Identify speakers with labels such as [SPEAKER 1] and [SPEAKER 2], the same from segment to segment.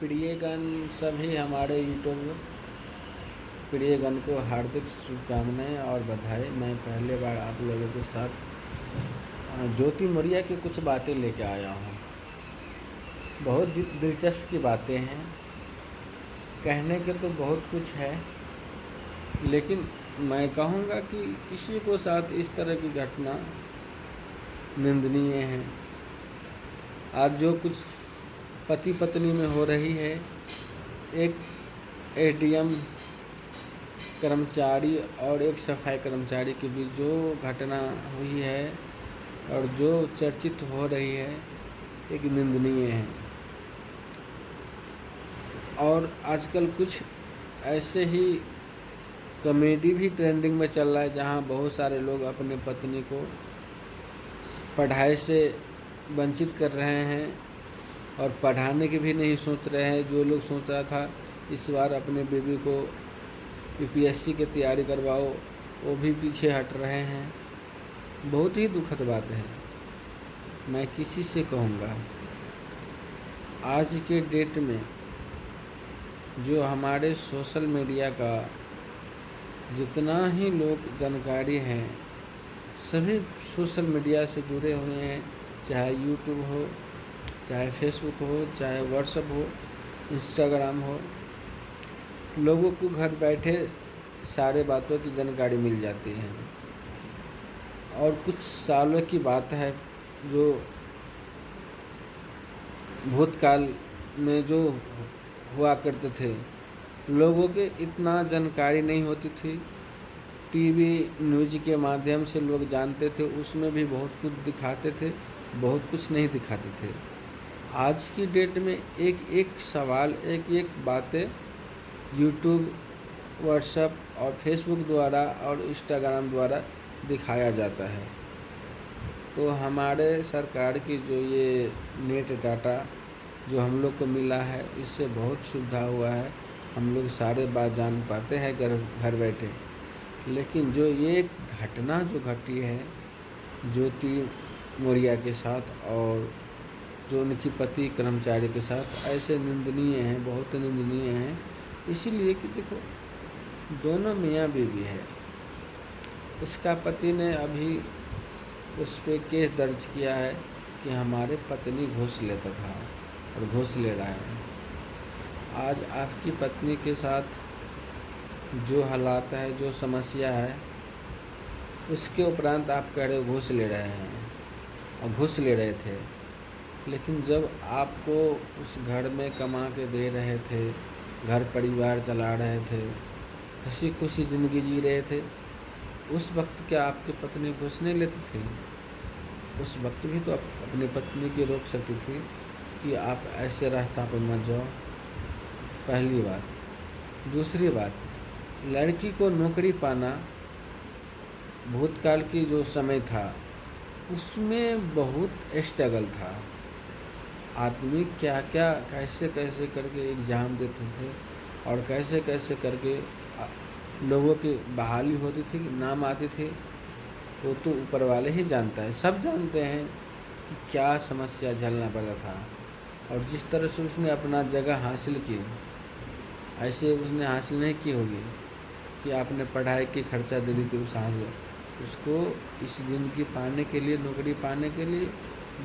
[SPEAKER 1] प्रियगण सभी हमारे यूट्यूब प्रियगण को हार्दिक शुभकामनाएं और बधाई। मैं पहले बार आप लोगों के साथ ज्योति मौर्य की कुछ बातें लेके आया हूँ। बहुत दिलचस्प की बातें हैं, कहने के तो बहुत कुछ है, लेकिन मैं कहूँगा कि किसी को साथ इस तरह की घटना निंदनीय है। आज जो कुछ पति पत्नी में हो रही है, एक एडीएम कर्मचारी और एक सफाई कर्मचारी के बीच जो घटना हुई है और जो चर्चित हो रही है, एक निंदनीय है। और आजकल कुछ ऐसे ही कॉमेडी भी ट्रेंडिंग में चल रहा है, जहां बहुत सारे लोग अपने पत्नी को पढ़ाई से वंचित कर रहे हैं और पढ़ाने की भी नहीं सोच रहे हैं। जो लोग सोच रहा था इस बार अपने बेबी को यूपीएससी की तैयारी करवाओ, वो भी पीछे हट रहे हैं। बहुत ही दुखद बात है। मैं किसी से कहूँगा, आज के डेट में जो हमारे सोशल मीडिया का जितना ही लोग जानकारी हैं, सभी सोशल मीडिया से जुड़े हुए हैं। चाहे यूट्यूब हो, चाहे फेसबुक हो, चाहे व्हाट्सएप हो, इंस्टाग्राम हो, लोगों को घर बैठे सारे बातों की जानकारी मिल जाती है। और कुछ सालों की बात है, जो भूतकाल में जो हुआ करते थे, लोगों के इतना जानकारी नहीं होती थी। टीवी न्यूज़ के माध्यम से लोग जानते थे, उसमें भी बहुत कुछ दिखाते थे, बहुत कुछ नहीं दिखाते थे। आज की डेट में एक एक सवाल, एक एक बातें यूट्यूब, व्हाट्सएप और फेसबुक द्वारा और इंस्टाग्राम द्वारा दिखाया जाता है। तो हमारे सरकार की जो ये नेट डाटा जो हम लोग को मिला है, इससे बहुत सुविधा हुआ है। हम लोग सारे बात जान पाते हैं घर बैठे। लेकिन जो ये घटना जो घटी है ज्योति मौर्य के साथ और जो उनकी पति कर्मचारी के साथ, ऐसे निंदनीय है, बहुत निंदनीय है। इसीलिए कि देखो, दोनों मियाँ बीवी है। उसका पति ने अभी उस पर केस दर्ज किया है कि हमारे पत्नी घूस लेता था और घूस ले रहा है। आज आपकी पत्नी के साथ जो हालात है, जो समस्या है, उसके उपरांत आप कह रहे घूस ले रहे हैं और घूस ले रहे थे। लेकिन जब आपको उस घर में कमा के दे रहे थे, घर परिवार चला रहे थे, हंसी खुशी ज़िंदगी जी रहे थे, उस वक्त क्या आपकी पत्नी घूस नहीं लेती थी? उस वक्त भी तो आप अपनी पत्नी की रोक सकती थी कि आप ऐसे रास्ता पर मत जाओ। पहली बात। दूसरी बात, लड़की को नौकरी पाना भूतकाल की जो समय था, उसमें बहुत स्ट्रगल था। आदमी क्या क्या कैसे कैसे करके एग्ज़ाम देते थे और कैसे कैसे करके लोगों की बहाली होती थी, नाम आती थी। वो तो ऊपर वाले ही जानता है, सब जानते हैं कि क्या समस्या झेलना पड़ा था। और जिस तरह से उसने अपना जगह हासिल की, ऐसे उसने हासिल नहीं की होगी कि आपने पढ़ाई की खर्चा दे दी थी उस उसको इस ज़िंदगी पाने के लिए, नौकरी पाने के लिए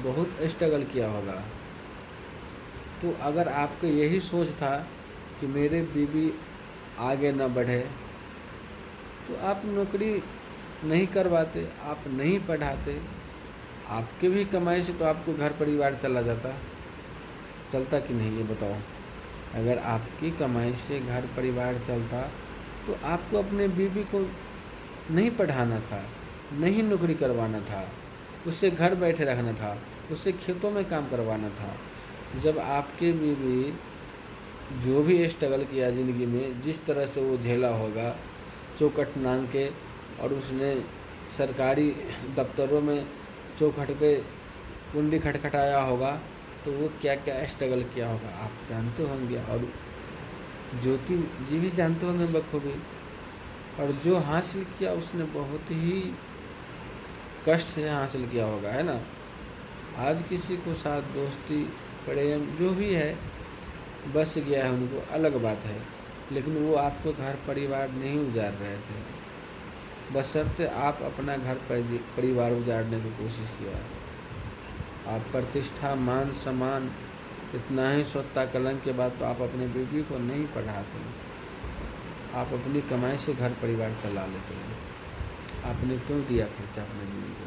[SPEAKER 1] बहुत स्ट्रगल किया होगा। तो अगर आपका यही सोच था कि मेरे बीवी आगे न बढ़े, तो आप नौकरी नहीं करवाते, आप नहीं पढ़ाते। आपके भी कमाई से तो आपको घर परिवार चला जाता, चलता कि नहीं, ये बताओ। अगर आपकी कमाई से घर परिवार चलता तो आपको अपने बीवी को नहीं पढ़ाना था, नहीं नौकरी करवाना था, उसे घर बैठे रखना था, उसे खेतों में काम करवाना था। जब आपके बीवी जो भी स्ट्रगल किया ज़िंदगी में, जिस तरह से वो झेला होगा, चौखट नांग के, और उसने सरकारी दफ्तरों में चौखट पे कुंडी खटखटाया होगा, तो वो क्या क्या स्ट्रगल किया होगा आप जानते होंगे, और ज्योति जी भी जानते होंगे बखूबी। और जो हासिल किया उसने बहुत ही कष्ट से हासिल किया होगा, है ना। आज किसी को साथ दोस्ती प्रेम जो भी है, बस गया है उनको, अलग बात है, लेकिन वो आपको घर परिवार नहीं उजाड़ रहे थे, बशर्ते आप अपना घर परिवार उजाड़ने की कोशिश किया। आप प्रतिष्ठा, मान सम्मान, इतना ही स्वतः कलंक के बाद तो आप अपने बीवी को नहीं पढ़ाते, आप अपनी कमाई से घर परिवार चला लेते हैं। आपने क्यों दिया खर्चा अपने बीवी को?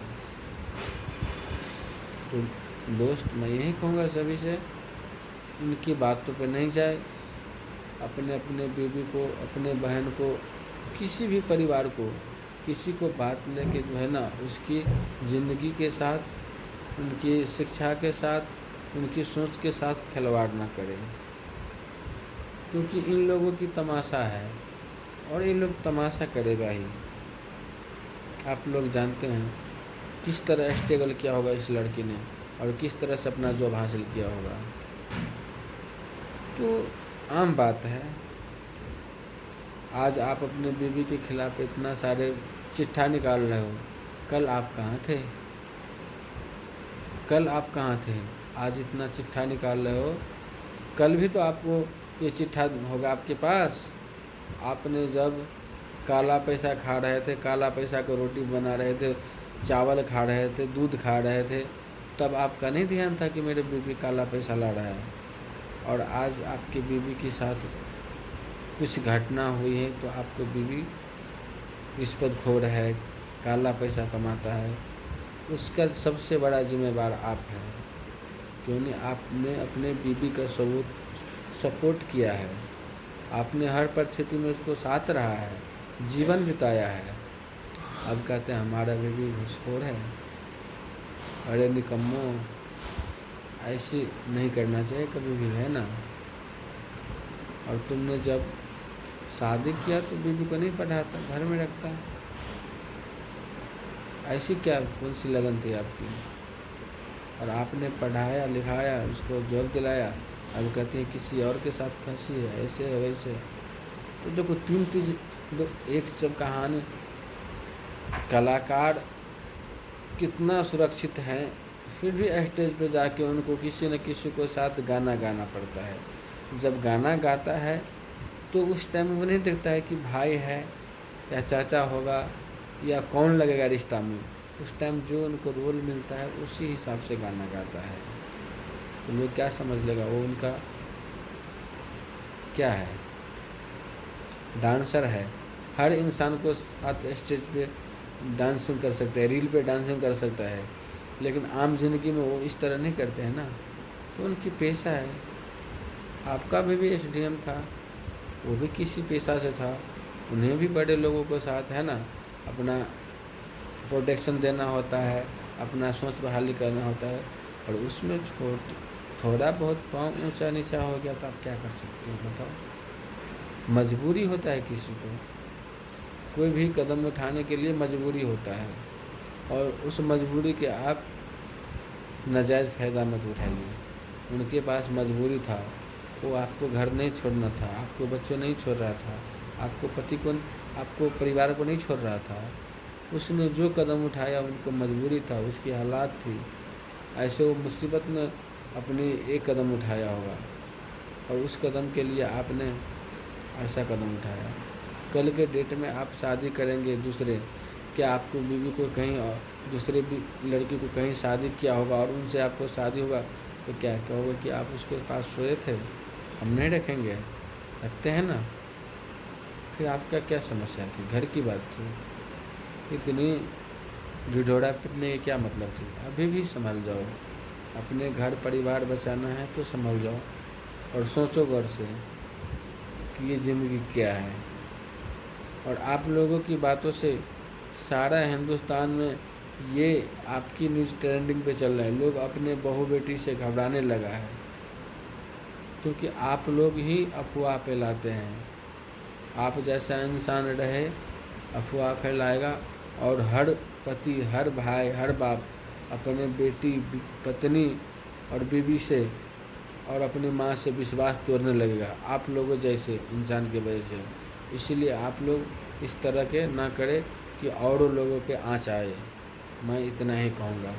[SPEAKER 1] तो दोस्त, मैं यही कहूँगा सभी से, इनकी बातों पे नहीं जाए। अपने अपने बीवी को, अपने बहन को, किसी भी परिवार को, किसी को बात लेके जो है ना, उसकी ज़िंदगी के साथ, उनकी शिक्षा के साथ, उनकी सोच के साथ खिलवाड़ ना करें, क्योंकि इन लोगों की तमाशा है और ये लोग तमाशा करेगा ही। आप लोग जानते हैं किस तरह स्ट्रगल किया होगा इस लड़की ने और किस तरह से अपना जॉब हासिल किया होगा। तो आम बात है, आज आप अपने बीवी के खिलाफ इतना सारे चिट्ठा निकाल रहे हो, कल आप कहाँ थे? कल आप कहाँ थे? आज इतना चिट्ठा निकाल रहे हो, कल भी तो आपको ये चिट्ठा होगा आपके पास। आपने जब काला पैसा खा रहे थे, काला पैसा को रोटी बना रहे थे, चावल खा रहे थे, दूध खा रहे थे, तब आपका नहीं ध्यान था कि मेरे बीवी काला पैसा ला रहा है। और आज आपकी बीवी के साथ कुछ घटना हुई है तो आपको बीवी रिश्वतखोर है, काला पैसा कमाता है, उसका सबसे बड़ा जिम्मेवार आप हैं। क्यों नहीं? आपने अपने बीवी का सपोर्ट किया है, आपने हर परिस्थिति में उसको साथ रहा है, जीवन बिताया है। अब कहते हैं हमारा बीवी घूसखोर है। अरे निकम्मो, ऐसी नहीं करना चाहिए कभी भी, है ना। और तुमने जब शादी किया तो बीवी को नहीं पढ़ाता, घर में रखता। ऐसी क्या कौन सी लगन थी आपकी? और आपने पढ़ाया लिखाया, उसको जॉब दिलाया, अब कहती है किसी और के साथ फंसी है, ऐसे है वैसे। तो देखो, तीन चीज, एक जब कहानी, कलाकार कितना सुरक्षित हैं, फिर भी स्टेज पे जाके उनको किसी न किसी को साथ गाना गाना पड़ता है। जब गाना गाता है तो उस टाइम वो नहीं देखता है कि भाई है या चाचा होगा या कौन लगेगा रिश्ता में। उस टाइम जो उनको रोल मिलता है उसी हिसाब से गाना गाता है। तो लोग क्या समझ लेगा वो उनका क्या है, डांसर है। हर इंसान को साथ स्टेज पे डांसिंग कर सकते हैं, रील पे डांसिंग कर सकता है, लेकिन आम जिंदगी में वो इस तरह नहीं करते हैं ना। तो उनकी पेशा है। आपका भी एसडीएम था, वो भी किसी पेशा से था, उन्हें भी बड़े लोगों के साथ, है ना, अपना प्रोटेक्शन देना होता है, अपना सोच बहाली करना होता है। और उसमें थोड़ा बहुत पाँव ऊंचा नीचा हो गया तो आप क्या कर सकते हो बताओ। मजबूरी होता है किसी को, कोई भी कदम उठाने के लिए मजबूरी होता है, और उस मजबूरी के आप नाजायज़ फ़ायदा मत उठाइए। उनके पास मजबूरी था, वो आपको घर नहीं छोड़ना था, आपको बच्चों नहीं छोड़ रहा था, आपको पति को, आपको परिवार को नहीं छोड़ रहा था। उसने जो कदम उठाया उनको मजबूरी था, उसकी हालात थी, ऐसे वो मुसीबत में अपनी एक कदम उठाया होगा, और उस कदम के लिए आपने ऐसा कदम उठाया। कल के डेट में आप शादी करेंगे दूसरे, क्या आपको बीवी को कहीं और दूसरे भी लड़की को कहीं शादी किया होगा और उनसे आपको शादी होगा तो क्या कहोगे कि आप उसके पास सोए थे, हम नहीं रखेंगे, रखते हैं ना। फिर आपका क्या समस्या थी? घर की बात थी, इतनी ढिढोरा पिटने की क्या मतलब थी? अभी भी संभल जाओ, अपने घर परिवार बचाना है तो संभल जाओ, और सोचो गौर से कि ये ज़िंदगी क्या है। और आप लोगों की बातों से सारा हिंदुस्तान में ये आपकी न्यूज़ ट्रेंडिंग पे चल रहा है। लोग अपने बहू बेटी से घबराने लगा है, क्योंकि आप लोग ही अफवाह फैलाते हैं। आप जैसा इंसान रहे अफवाह फैलाएगा, और हर पति, हर भाई, हर बाप अपने बेटी, पत्नी और बीवी से और अपनी माँ से विश्वास तोड़ने लगेगा, आप लोगों जैसे इंसान की वजह से। इसीलिए आप लोग इस तरह के ना करें कि औरों लोगों पे आँच आए। मैं इतना ही कहूँगा।